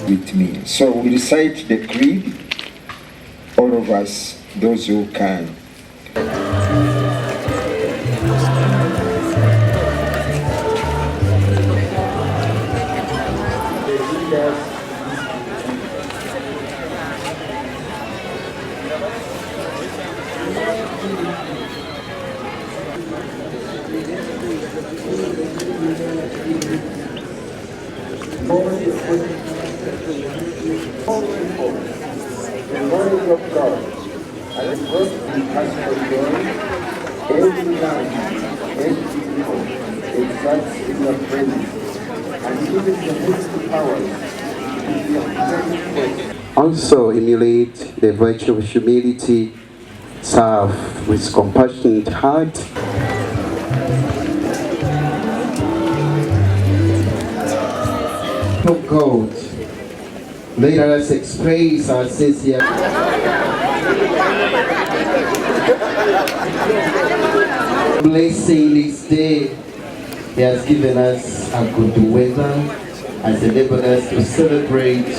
with me. So we recite the creed, all of us, those who can. The knowledge of God and the growth in personal joy, every man, every people exalts in your presence, and even the mystical powers in your presence. Also emulate the virtue of humility, serve with compassionate heart. Of God, let us express our sincere blessing this day. He has given us a good weather, has enabled us to celebrate.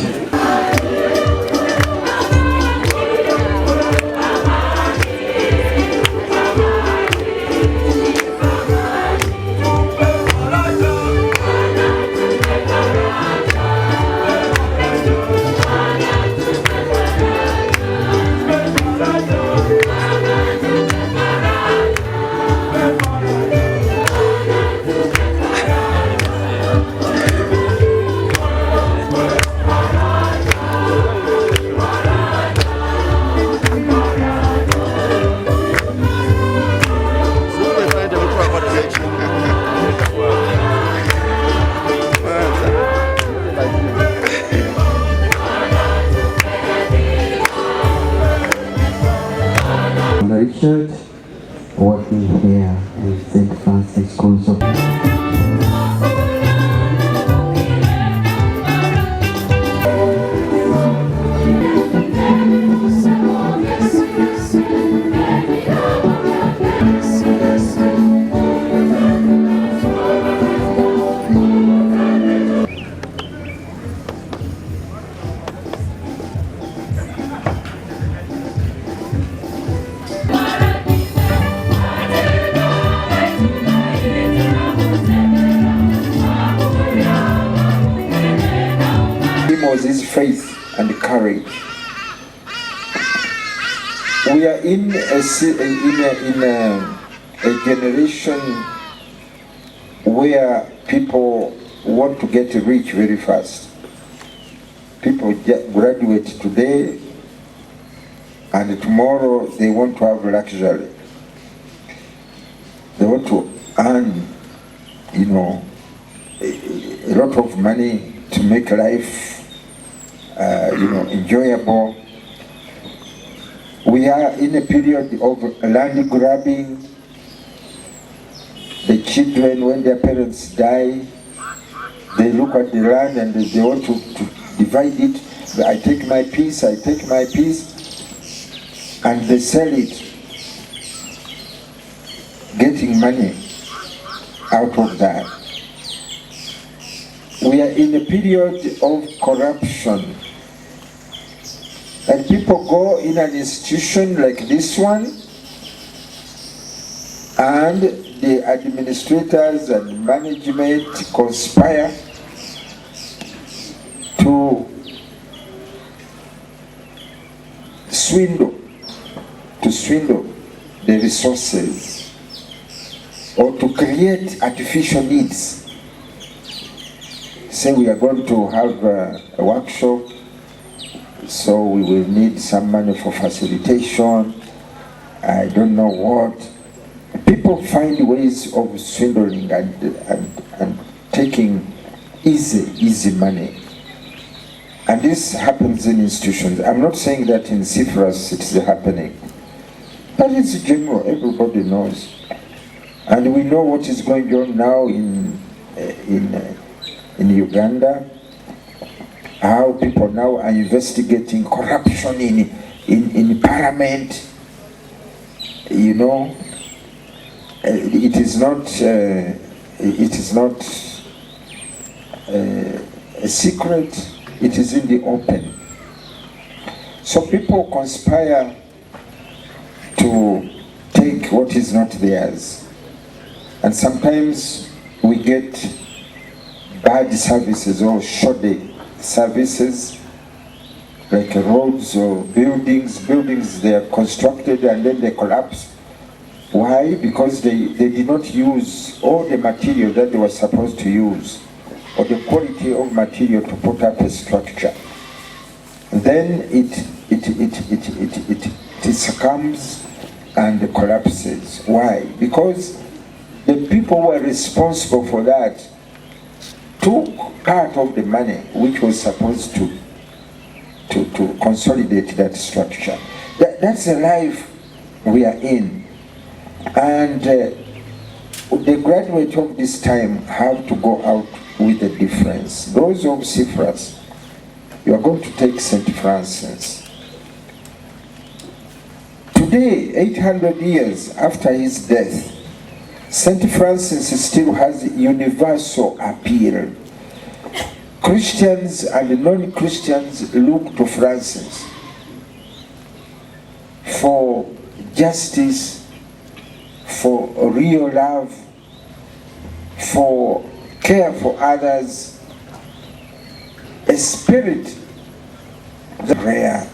Richard, working here in St. Francis School of his faith and courage. We are in a generation where people want to get rich very fast. People graduate today and tomorrow they want to have luxury. They want to earn, a lot of money to make life enjoyable. We are in a period of land grabbing. The children, when their parents die, they look at the land and they want to divide it. I take my piece, I take my piece, and they sell it, getting money out of that. We are in a period of corruption. And people go in an institution like this one, and the administrators and management conspire to swindle the resources or to create artificial needs. Say we are going to have a workshop, so we will need some money for facilitation, I don't know what. People find ways of swindling and taking easy money. And this happens in institutions. I'm not saying that in Cyprus it is happening, but it's general, everybody knows. And we know what is going on now in Uganda, how people now are investigating corruption in parliament. It is not a secret. it is in the open. So people conspire to take what is not theirs. And sometimes we get bad services or shoddy services, like roads or buildings. Buildings, they are constructed and then they collapse. Why? Because they did not use all the material that they were supposed to use, or the quality of material to put up a structure. And then it succumbs and collapses. Why? Because the people who were responsible for that took part of the money which was supposed to consolidate that structure. That's the life we are in. And the graduates of this time have to go out with a difference. Those of Cyprus, you are going to take St. Francis. Today, 800 years after his death, St. Francis still has universal appeal. Christians and non-Christians look to Francis for justice, for real love, for care for others, a spirit that rare.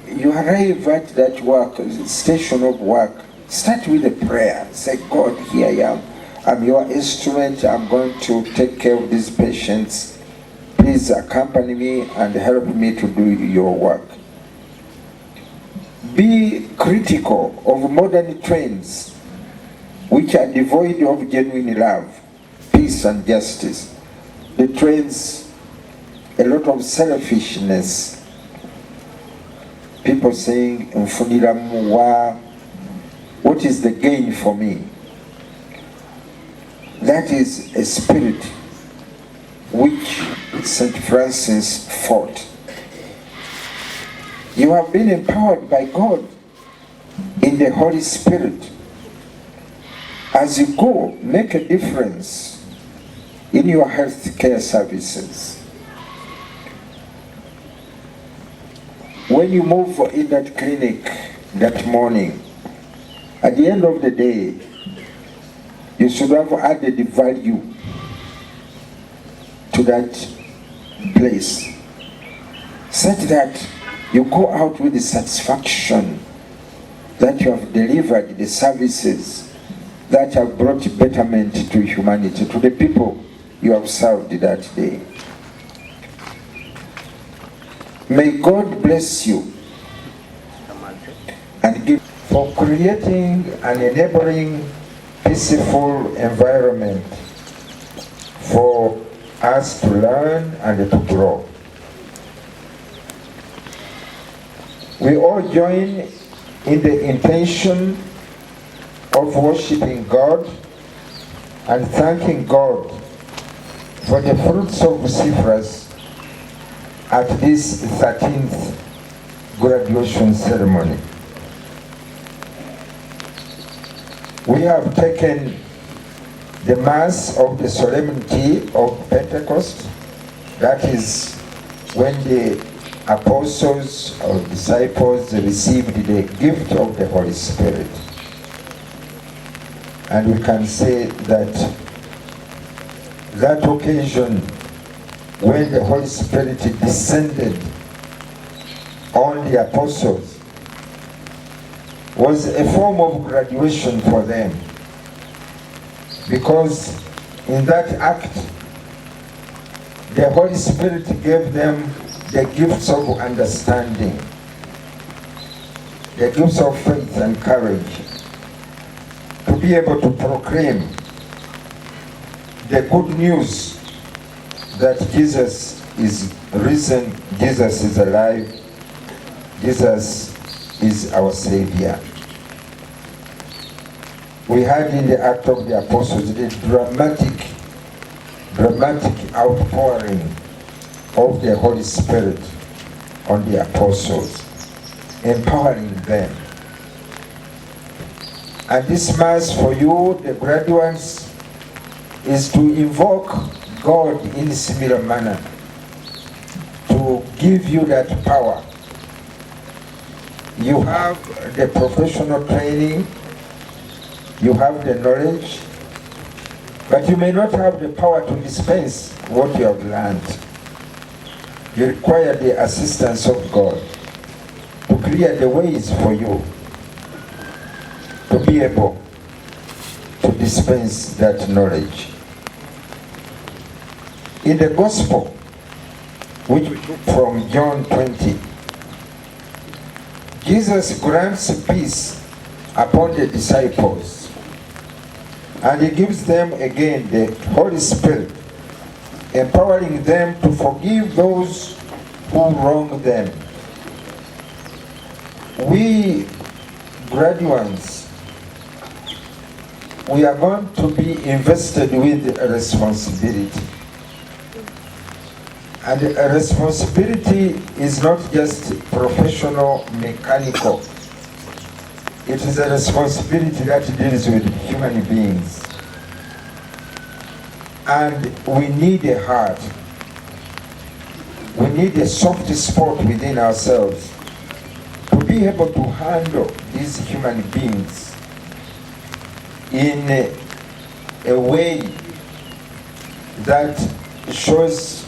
You arrive at that work, station of work, start with a prayer. Say, God, here I am. I'm your instrument. I'm going to take care of these patients. Please accompany me and help me to do your work. Be critical of modern trends which are devoid of genuine love, peace and justice. The trends, a lot of selfishness. People saying, what is the gain for me? That is a spirit which St. Francis fought. You have been empowered by God in the Holy Spirit. As you go, make a difference in your health care services. When you move in that clinic that morning, at the end of the day, you should have added value to that place, such that you go out with the satisfaction that you have delivered the services that have brought betterment to humanity, to the people you have served that day. May God bless you and give for creating an enabling, peaceful environment for us to learn and to grow. We all join in the intention of worshiping God and thanking God for the fruits of Cyprus at this 13th graduation ceremony. We have taken the Mass of the Solemnity of Pentecost, that is when the apostles or disciples received the gift of the Holy Spirit. And we can say that that occasion when the Holy Spirit descended on the apostles was a form of graduation for them, because in that act the Holy Spirit gave them the gifts of understanding, the gifts of faith and courage to be able to proclaim the good news that Jesus is risen, Jesus is alive, Jesus is our Savior. We had in the Act of the Apostles the dramatic outpouring of the Holy Spirit on the apostles, empowering them. And this Mass for you, the graduates, is to invoke God in a similar manner give you that power. You have the professional training, you have the knowledge, but you may not have the power to dispense what you have learned. You require the assistance of God to clear the ways for you to be able to dispense that knowledge. In the gospel, which we took from John 20, Jesus grants peace upon the disciples, and he gives them again the Holy Spirit, empowering them to forgive those who wrong them. We graduates, we are going to be invested with a responsibility. And a responsibility is not just professional, mechanical. It is a responsibility that deals with human beings. And we need a heart. We need a soft spot within ourselves to be able to handle these human beings in a way that shows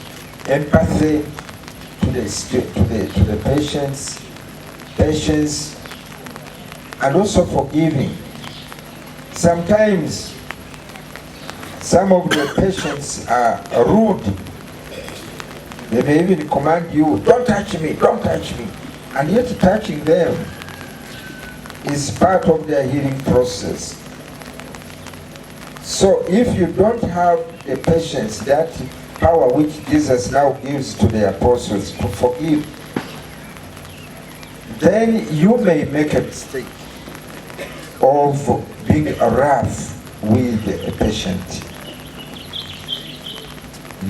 empathy to the patients, and also forgiving. Sometimes some of the patients are rude. They may even command you, don't touch me, don't touch me. And yet touching them is part of their healing process. So if you don't have the patience, that power which Jesus now gives to the apostles to forgive, then you may make a mistake of being rough with a patient.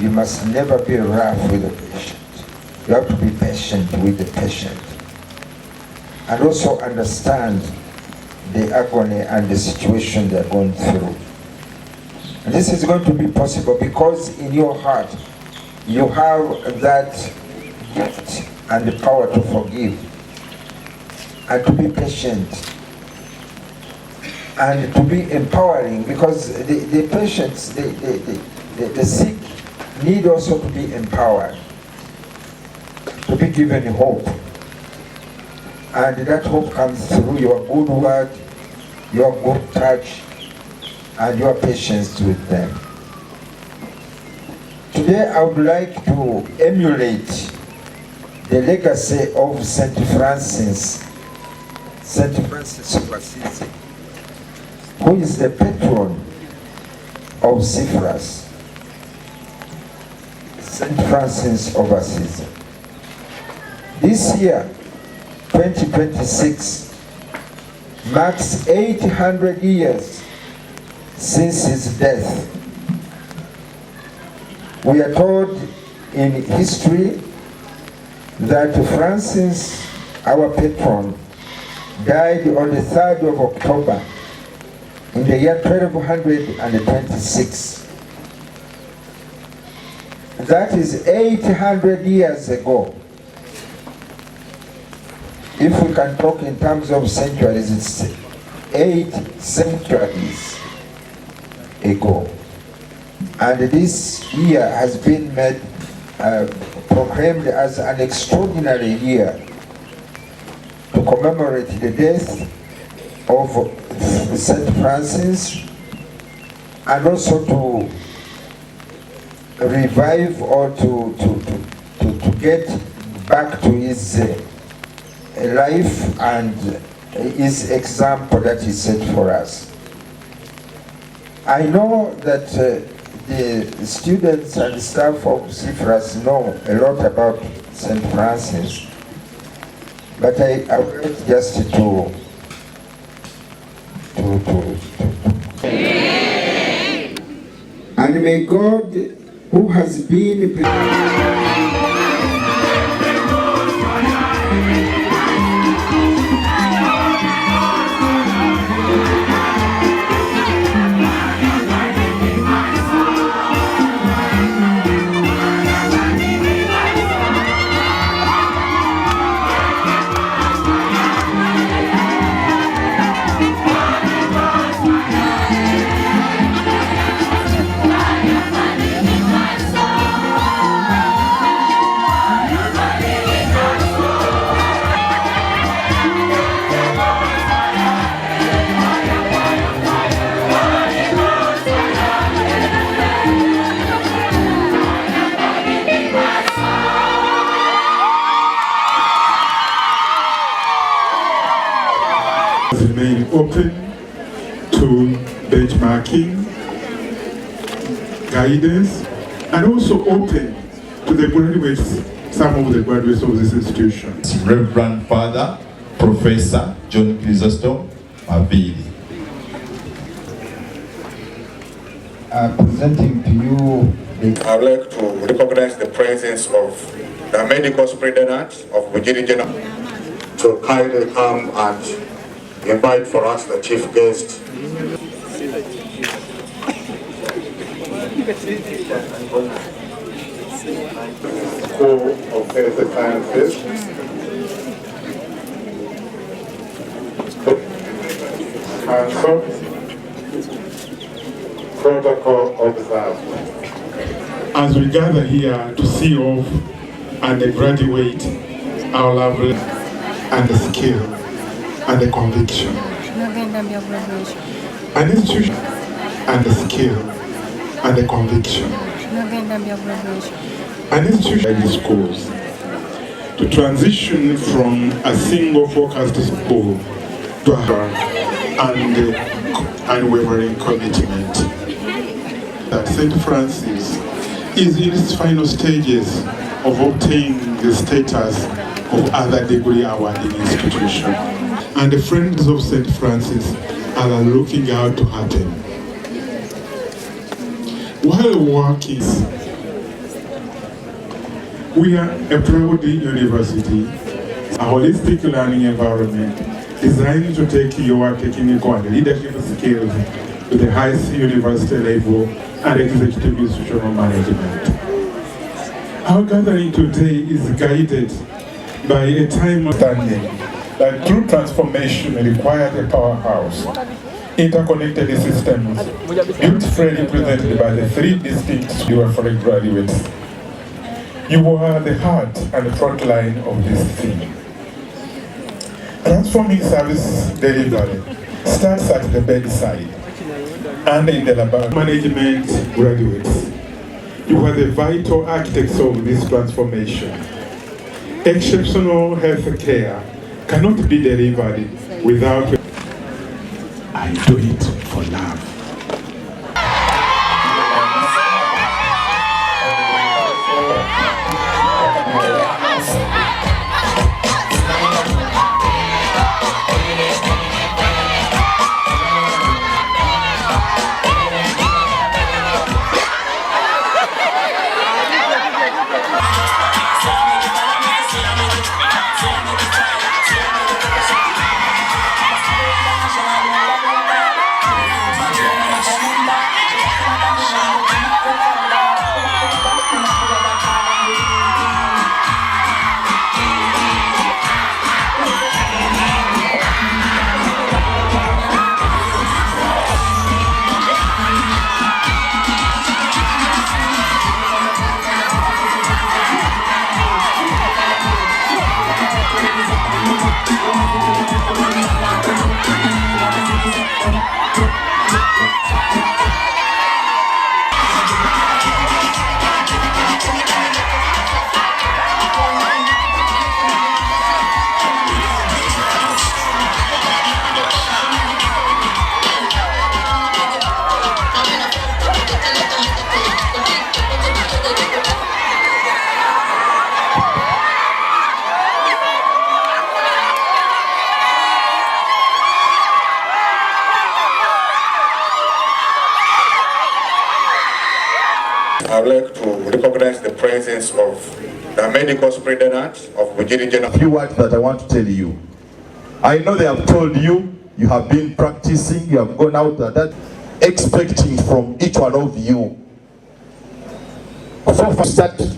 You must never be rough with a patient. You have to be patient with the patient, and also understand the agony and the situation they're going through. And this is going to be possible because in your heart you have that gift and the power to forgive and to be patient and to be empowering, because the patients, the sick need also to be empowered, to be given hope. And that hope comes through your good word, your good touch, and your patience with them. Today I would like to emulate the legacy of St. Francis of Assisi, who is the patron of Cyprus. St. Francis of Assisi. This year, 2026, marks 800 years since his death. We are told in history that Francis, our patron, died on the 3rd of October in the year 1226. That is 800 years ago. If we can talk in terms of centuries, it's 8 centuries ago. And this year has been made, proclaimed as an extraordinary year to commemorate the death of St. Francis, and also to revive or to get back to his life and his example that he set for us. I know that the students and staff of Cyprus know a lot about St. Francis, but I would like just to and may God, who has been open to benchmarking, guidance, and also open to the graduates, some of the graduates of this institution. Reverend Father, Professor John Chrysostom Mavili. Presenting to you, I would like to recognize the presence of the medical superintendent of Bugiri General to kindly come and invite for us the chief guest. School of Health Sciences. Council. Protocol observed. As we gather here to see off and graduate our level and the skill and the conviction. An institution and the skill and the conviction. An institution like schools to transition from a single focused school to an unwavering commitment. That St. Francis is in its final stages of obtaining the status of other degree awarding institution. And the Friends of St. Francis are looking out to happen. While working, we are a proud university, a holistic learning environment designed to take your technical and leadership skills to the highest university level and executive institutional management. Our gathering today is guided by a time of understanding that true transformation requires a powerhouse, interconnected systems, beautifully represented by the three distinct UFR graduates. You are the heart and front line of this theme. Transforming service delivery starts at the bedside and in the laboratory. Management graduates, you are the vital architects of this transformation. Exceptional health care cannot be delivered without. I do it for love. I would like to recognize the presence of the medical superintendent of Bugiri General. A few words that I want to tell you. I know they have told you, you have been practicing, you have gone out at that, expecting from each one of you. That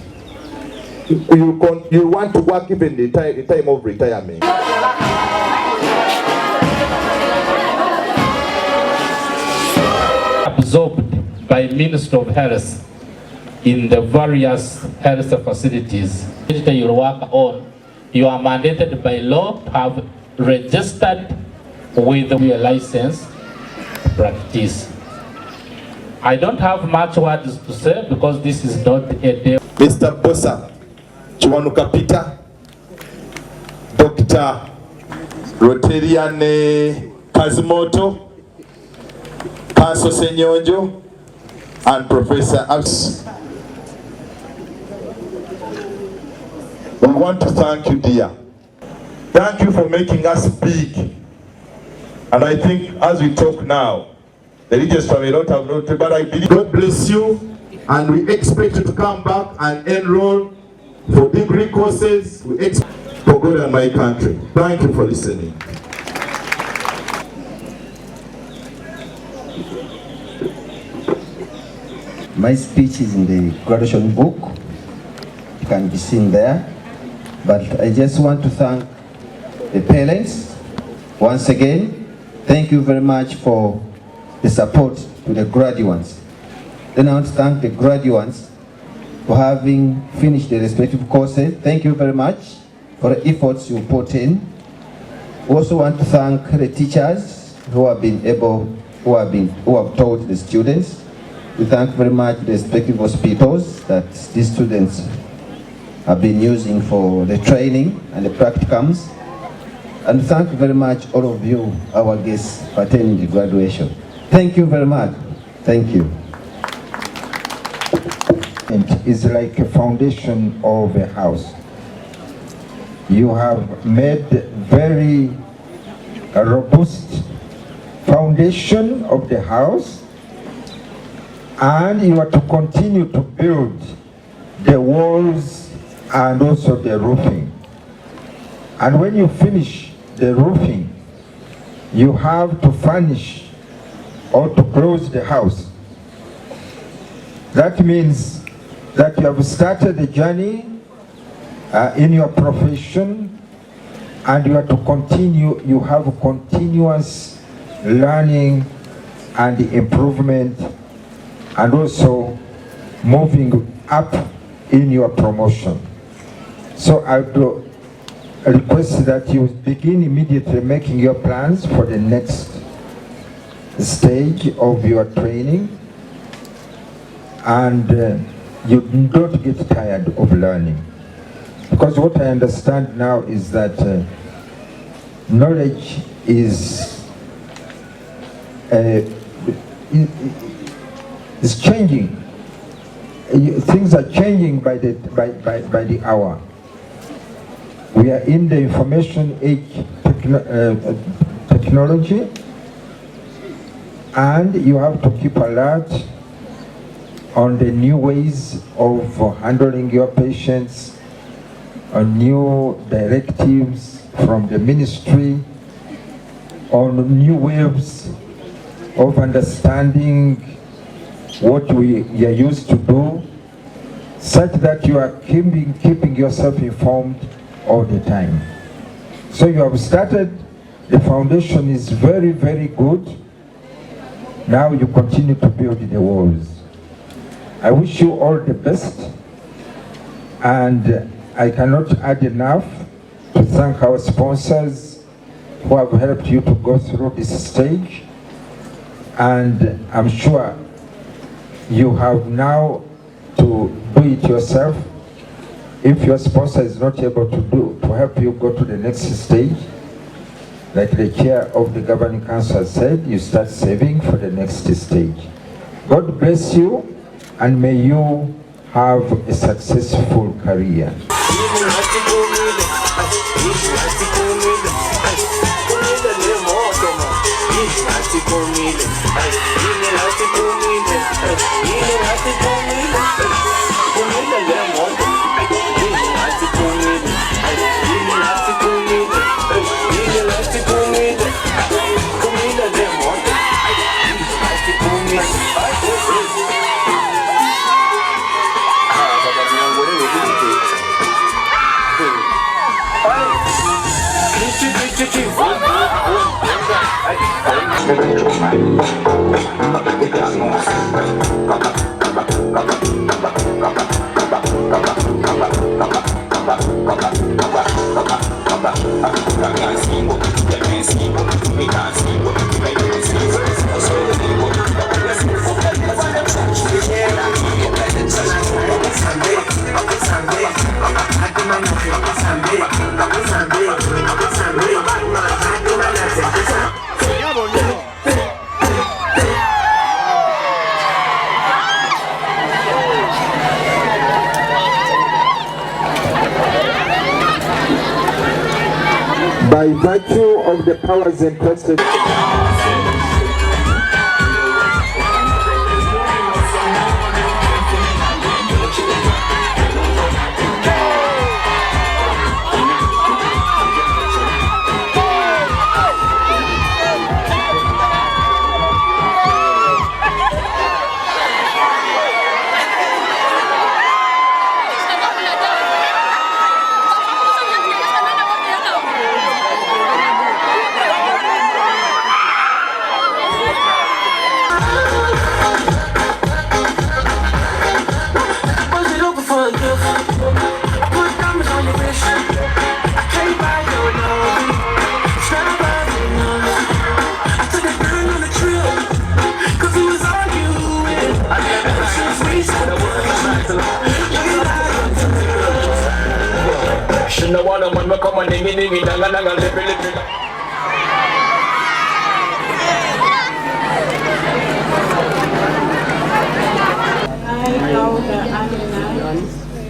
you want to work even the time of retirement. Absorbed by Ministry of Health in the various health facilities that you work on, you are mandated by law to have registered with your license practice. I don't have much words to say because this is not a day. Mr. Bosa, Chiwanuka Peter, Dr. Rotarian Kazimoto, Pastor Senyonjo, and Professor Abs. We want to thank you, dear. Thank you for making us big. And I think as we talk now, the registrar may not have noted, but I believe God bless you, and we expect you to come back and enroll for degree courses. We expect for God and my country. Thank you for listening. My speech is in the graduation book. It can be seen there. But I just want to thank the parents once again. Thank you very much for the support to the graduates. Then I want to thank the graduates for having finished the respective courses. Thank you very much for the efforts you put in. Also want to thank the teachers who have taught the students. We thank very much the respective hospitals that these students have been using for the training and the practicums. And thank you very much all of you, our guests, for attending the graduation. Thank you very much. Thank you. It is like a foundation of a house. You have made very robust foundation of the house, and you are to continue to build the walls and also the roofing. And when you finish the roofing, you have to furnish or to close the house. That means that you have started the journey in your profession, and you are to continue, you have continuous learning and improvement, and also moving up in your promotion. So I do request that you begin immediately making your plans for the next stage of your training, and you don't get tired of learning. Because what I understand now is that knowledge is changing. Things are changing by the hour. We are in the information age technology, and you have to keep alert on the new ways of handling your patients, on new directives from the ministry, on new ways of understanding what we are used to do, such that you are keeping yourself informed all the time. So you have started, the foundation is very, very good. Now you continue to build the walls. I wish you all the best, and I cannot add enough to thank our sponsors who have helped you to go through this stage, and I'm sure you have now to do it yourself. If your sponsor is not able to help you go to the next stage, like the chair of the governing council said, you start saving for the next stage. God bless you, and may you have a successful career. the powers entrusted.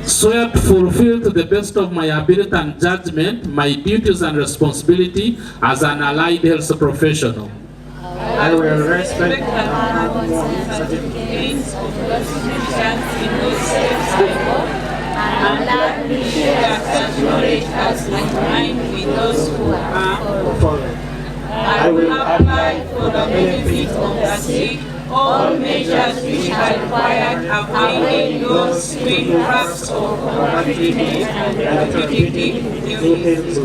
Swear to fulfill to the best of my ability and judgment my duties and responsibility as an allied health professional. I will respect and certificates of and gladly share such knowledge as is mine with those who are foreign. I will apply for the benefit of the sick all measures which are required, avoiding those screen traps or competitiveness and repetitive duties.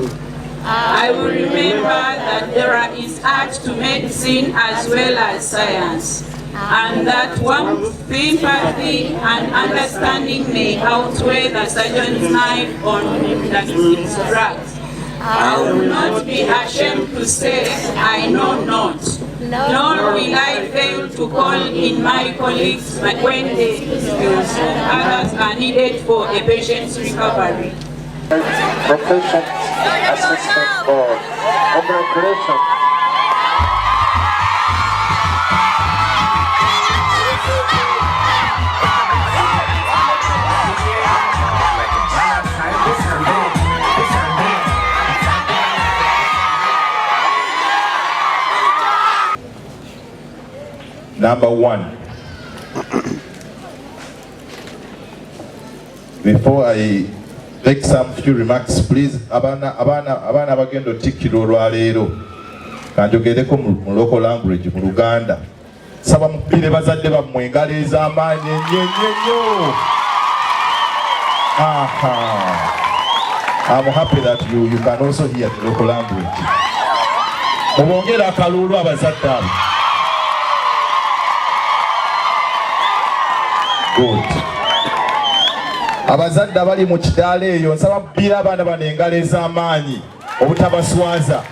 I will remember that there is art to medicine as well as science, and that warmth, sympathy, and understanding may outweigh the surgeon's knife on his drugs. I will not be ashamed to say I know not, nor will I fail to call in my colleagues when the skills of others are needed for a patient's recovery. Profession Assessment Board. Congratulations. Number one. Before I make some few remarks, please, abana bagendo tikiro olwaleero kanjogereko mu local language mu Luganda. Saba mupire bazadde bammwe engalo ez'amaanyi ennyo. I'm happy that you can also hear the local language. Mubongere akalulu abazadde abo. Good. Abazadde abali mu kidaala eyo nsaba bbira abaana bano engalo ez'amaanyi obutabaswaza.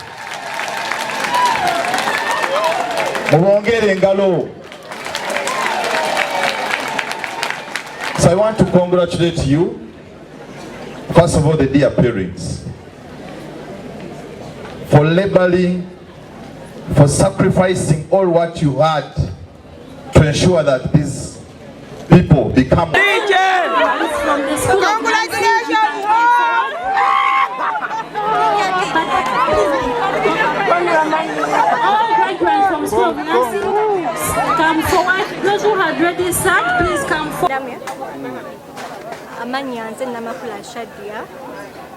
Mubongere engalo. So I want to congratulate you, first of all, the dear parents, for laboring, for sacrificing all what you had to ensure that these people become. From the school. Congratulations! All graduates from School of Nursing, come forward. Those who had registered, please come forward. Amanyanze Namakula Shadia,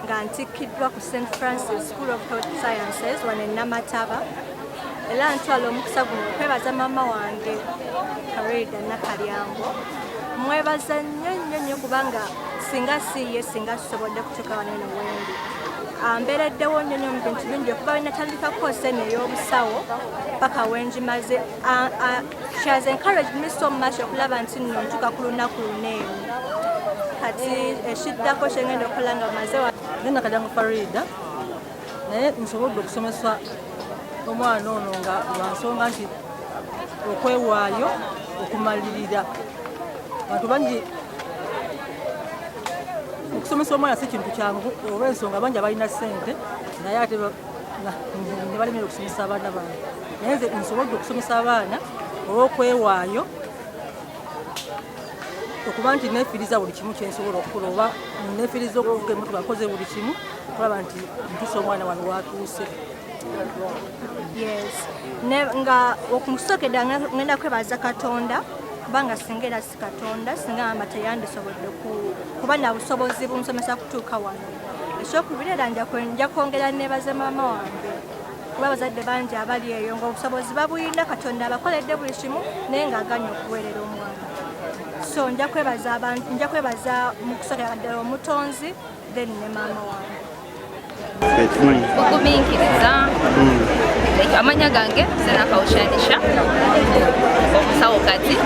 Abatikiddwa ku St. Francis School of Health Sciences, wane Namataba. Era ntwala omukisa guno kwebaza mama wange Kareda Nakalyango. Mwebaza nnyo kubanga singa siye singa tusobodde kutuuka wano eno wendi. Mbeereddewo nnyo mu bintu bingi okuva wenatandikako ssene ey'obusawo paka wengi maze. She has encouraged me so much okulaba nti nno ntuuka ku lunaku luneemu. Kati ekiddako kyengenda okukola nga maze Nina Kalyango Farida naye nsobodde okusomesa omwana ono nga lwansonga nti okwewaayo okumalirira. Abantu bangi okusomesa omwana si kintu kyangu olw'ensonga bangi abalina ssente naye ate ne balemera okusomesa abaana bange. Naye nze nsobodde okusomesa abaana olw'okwewaayo okuba nti neefiriza buli kimu kyensobola okukola oba neefiriza okuvuga emmotoka akoze buli kimu okulaba nti ntuusa omwana wano watuuse. Yes. Nga okumusookedda ngenda kwebaza Katonda kubanga singa era si Katonda singa amba teyandisobodde kuba na busobozi bumusomesa kutuuka wano. Ekyokubiri era nja kwongera neebaza maama wange kuba abazadde bangi abali eyo ng'obusobozi babuyina Katonda abakoledde buli kimu naye ng'aganya okuweerera omwana. So nja kwebaza mu kusookera ddala omutonzi then ne maama wange. Okumiikiriza amanya gange senakawushanisha omusawo kati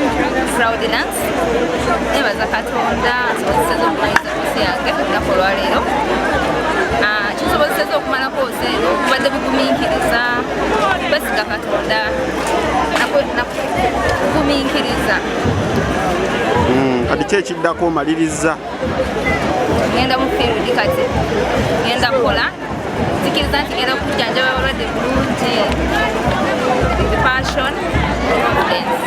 fraudulence nebaza Katonda nsobozeseza okumaliriza kosi yange olunaku olwaleero kinsobozeseza okumala kosi eno kubadde bugumiikiriza besiga Katonda nakugumiikiriza. Kati ki ekiddako omaliriza? Ngenda mu field kati ngenda kukola nzikiriza nti ngenda kujjanjaba abalwadde bulungi with passion confidence.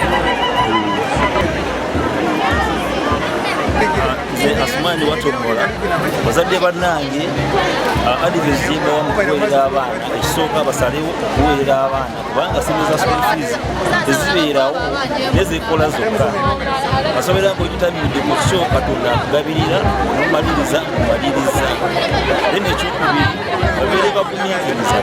Nze Asumani Watombola bazadde bannange advice gyembawa mu kuweerera abaana ekisooka basalewo okuweerera abaana kubanga ssente za school fees tezibeerawo nezikola zokka basobera ng'ogitamidde ku kyo Katonda akugabirira nomaliriza then ekyokubiri babeere bagumiikiriza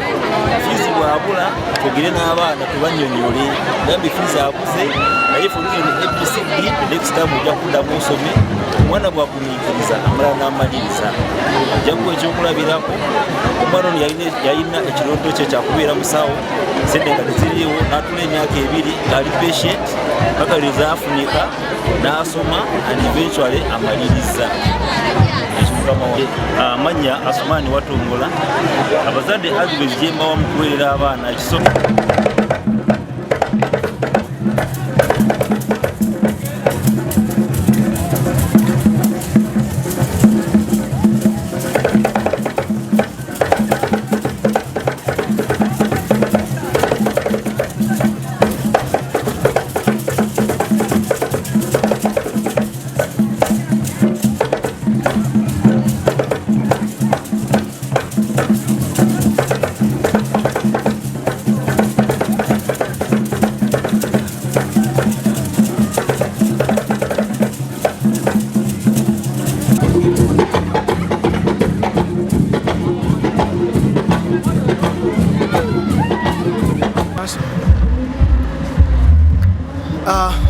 fiizi bwabula twogere n'abaana tubannyonnyole gambe fiizi abuze naye fuluzeno ABCD next time ojja kuddamu osome omwana bwagumiikiriza amala n'amaliriza ajjakuwa ekyokulabirako omwana ono yalina ekirooto kye kyakubeera musawo sente nga teziriiwo n'atula emyaka 2 ng'ali patient bakaliriza afunika n'asoma and eventually amaliriza. Amanya Asumani Watombola abazadde advice gyembawa mu kuweerera abaana ekisooka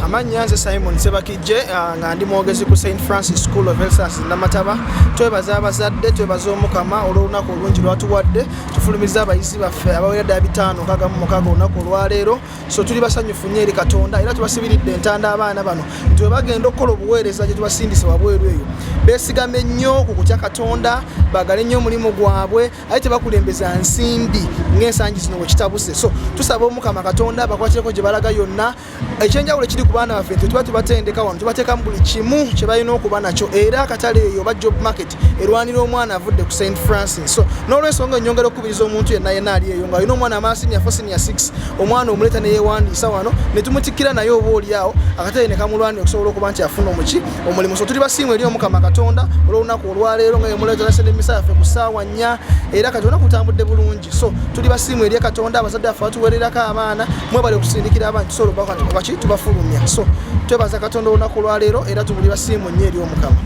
Amanya nze Simon Sebakijje nga ndi mwogezi ku St. Francis School of Health Sciences Namataba. Twebaza abazadde, twebaza Omukama olw'olunaku olungi lwatuwadde. Tufulumiza abayizi baffe abawera 5 olunaku olwaleero. So tuli basanyufu nnyo eri Katonda era tubasibiridde entanda abaana bano nti bwe bagenda okukola obuweereza gye tubasindise wabweru eyo beesigame nnyo ku kutya Katonda, bagale nnyo omulimu gwabwe ate tebakulembeza nsimbi ng'ensangi zino bwe kitabuse. So tusaba Omukama Katonda abakwatireko gye balaga yonna ekyenjawulo kiri ku baana baffe nti tuba tubatendeka wano tubateekamu buli kimu kye balina okuba nakyo era akatale eyo oba job market erwanira omwana avudde ku St. Francis. So n'olwensonga ennyongera okubiriza omuntu yenna ali eyo ng'alina omwana amala senior 4 senior 6 omwana omuleeta neyeewandiisa wano ne tumutikkira naye oba oliawo akatale ne kamulwanira okusobola okuba nti afuna omulimu. So tuli basiimu eri Omukama Katonda olw'olunaku olwaleero nga yemuleeta nasene emisa yaffe ku ssaawa 4 era Katonda kutambudde bulungi. So tuli basiimu eri Katonda abazadde baffe batuweererako abaana mwebale okusindikira abaana tusobola okuba nti tubafulumya. So twebaza Katonda olunaku olwaleero era tubuli basiimu nnyo eri Omukama.